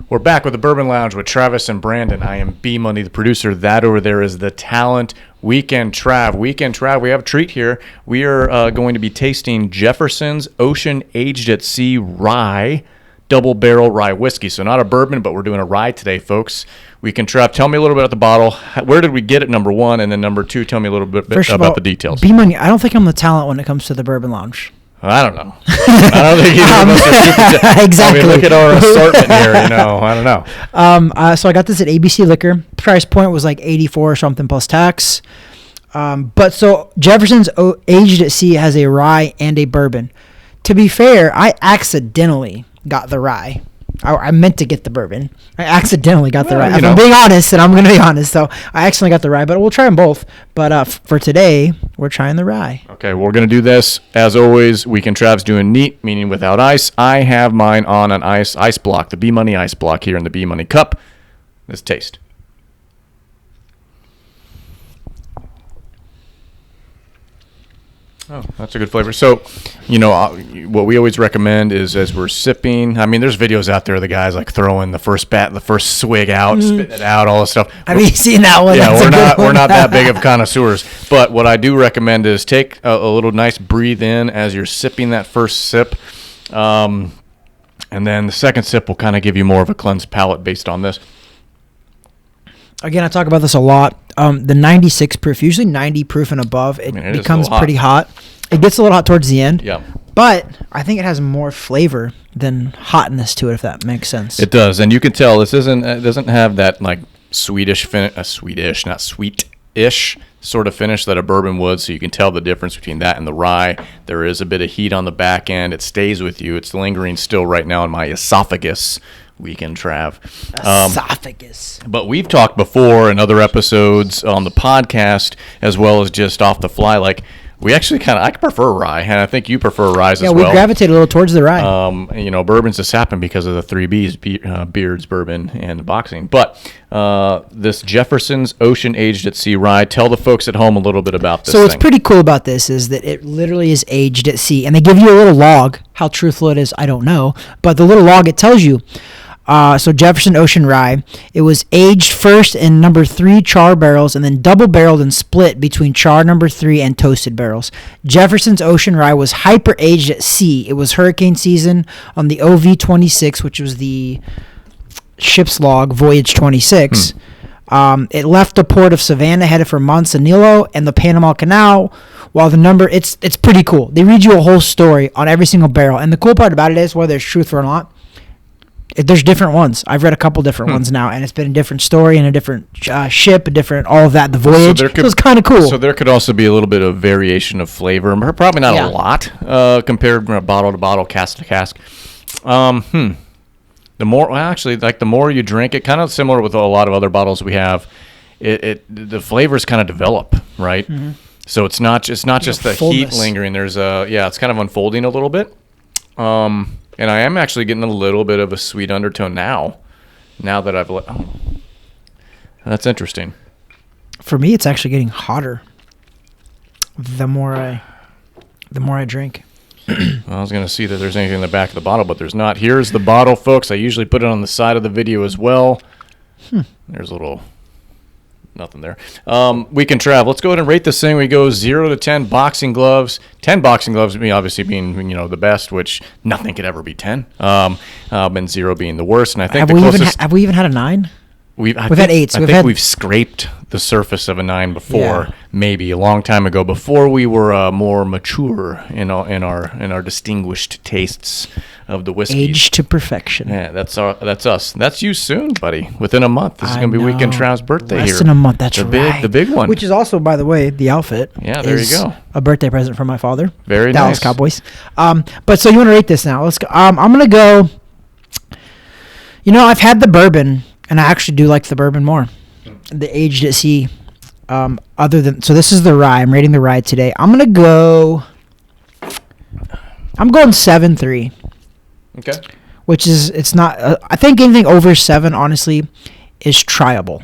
We're back with the Bourbon Lounge with Travis and Brandon. I am B Money, the producer. That over there is the talent. Weekend Trav. We have a treat here. We are going to be tasting Jefferson's Ocean Aged at Sea Rye, double barrel rye whiskey. So not a bourbon, but we're doing a rye today, folks. Weekend Trav, tell me a little bit about the bottle. Where did we get it, number one? And then number two, tell me a little bit about the details. B Money, I don't think I'm the talent when it comes to the Bourbon Lounge. I don't know. I don't think either of us are super exactly. I mean, look at our assortment here. I don't know. So I got this at ABC Liquor. Price point was like $84 or something plus tax. But so Jefferson's Aged at Sea has a rye and a bourbon. To be fair, I accidentally got the rye. I meant to get the bourbon. I accidentally got the rye. If I'm being honest, and I'm going to be honest, so I accidentally got the rye, but we'll try them both. But for today, we're trying the rye. Okay, we're going to do this. As always, Weekend Trav's doing neat, meaning without ice. I have mine on an ice block, the B Money ice block here in the B Money cup. Let's taste. Oh, that's a good flavor. So, what we always recommend is as we're sipping, I mean, there's videos out there of the guys like throwing the first swig out, spitting it out, all this stuff. Have you seen that one? Yeah, we're not that big of connoisseurs. But what I do recommend is take a little nice breathe in as you're sipping that first sip. And then the second sip will kind of give you more of a cleansed palate based on this. Again, I talk about this a lot. The 96 proof, usually 90 proof and above, it becomes pretty hot. It gets a little hot towards the end. Yeah. But I think it has more flavor than hotness to it, if that makes sense. It does, and you can tell this doesn't have that like sweetish sort of finish that a bourbon would. So you can tell the difference between that and the rye. There is a bit of heat on the back end. It stays with you. It's lingering still right now in my esophagus. Weekend Trav. Esophagus. But we've talked before in other episodes on the podcast as well as just off the fly. Like we actually I prefer rye, and I think you prefer rye as well. Yeah, we gravitate a little towards the rye. Bourbons just happen because of the 3 Bs, beards, bourbon, and boxing. But this Jefferson's Ocean Aged at Sea Rye, tell the folks at home a little bit about this. So what's pretty cool about this is that it literally is aged at sea, and they give you a little log. How truthful it is, I don't know, but the little log, it tells you. So Jefferson Ocean Rye, it was aged first in number 3 char barrels and then double barreled and split between char number 3 and toasted barrels. Jefferson's Ocean Rye was hyper aged at sea. It was hurricane season on the OV-26, which was the ship's log, Voyage 26. It left the port of Savannah, headed for Manzanillo and the Panama Canal. While the number, it's pretty cool. They read you a whole story on every single barrel. And the cool part about it is, whether it's truth or not, there's different ones. I've read a couple different ones now, and it's been a different story and a different ship, a different all of that, the voyage. So it's kind of cool. So there could also be a little bit of variation of flavor. Probably not a lot compared from bottle to bottle, cask to cask. The more you drink it, kind of similar with a lot of other bottles we have, the flavors kind of develop, right? Mm-hmm. So it's not just the heat lingering. There's it's kind of unfolding a little bit. And I am actually getting a little bit of a sweet undertone now that I've that's interesting. For me, it's actually getting hotter the more I drink. I was going to see that there's anything in the back of the bottle, but there's not. Here's the bottle, folks. I usually put it on the side of the video as well. There's a little nothing there. Weekend Trav. Let's go ahead and rate this thing. We go 0 to 10 boxing gloves. 10 boxing gloves, obviously being the best, which nothing could ever be 10. And 0 being the worst. And I think have we even had a 9? We've had 8s. I think we've scraped the surface of a 9 before, maybe a long time ago, before we were more mature in our distinguished tastes of the whiskey. Aged to perfection. Yeah, that's us. That's you soon, buddy. Within a month. This is going to be Weekend Trav's birthday here. Less than a month, that's right. The big one. Which is also, by the way, the outfit. Yeah, there you go. A birthday present from my father. Very Dallas nice. Cowboys. But so you want to rate this now. Let's go. I'm going to go, I've had the bourbon, and I actually do like the bourbon more. The Aged at Sea. So this is the rye. I'm rating the rye today. I'm going going 7.3. Okay. Which is, it's not, I think anything over 7, honestly, is tryable.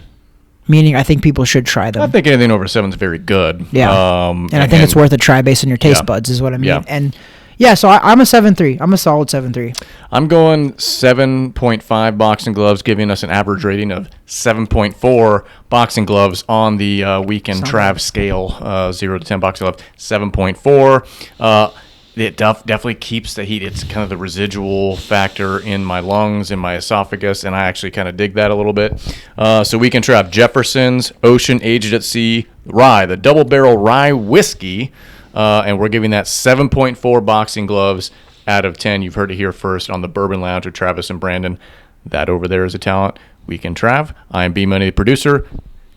Meaning, I think people should try them. I think anything over 7 is very good. Yeah. And I think it's worth a try based on your taste buds, is what I mean. Yeah. And Yeah, so I'm a 7.3. I'm a solid 7.3. I'm going 7.5 boxing gloves, giving us an average rating of 7.4 boxing gloves on the weekend Trav scale, 0 to 10 boxing glove, 7.4. It definitely keeps the heat. It's kind of the residual factor in my lungs, in my esophagus, and I actually kind of dig that a little bit. So weekend Trav, Jefferson's Ocean Aged at Sea Rye, the double barrel rye whiskey, and we're giving that 7.4 boxing gloves out of 10. You've heard it here first on the Bourbon Lounge with Travis and Brandon. That over there is a talent. Weekend Trav. I am B Money, the producer.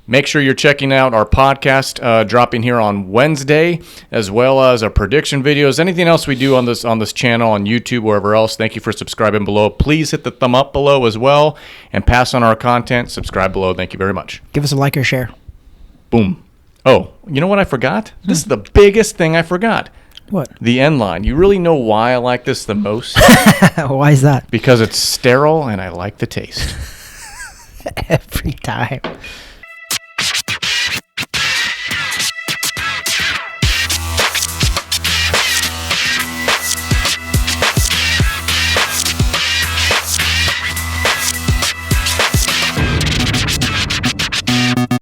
Make sure you're checking out our podcast dropping here on Wednesday, as well as our prediction videos. Anything else we do on this channel, on YouTube, wherever else. Thank you for subscribing below. Please hit the thumb up below as well, and pass on our content. Subscribe below. Thank you very much. Give us a like or share. Boom. Oh, you know what I forgot? This is the biggest thing I forgot. What? The end line. You really know why I like this the most? Why is that? Because it's sterile and I like the taste. Every time.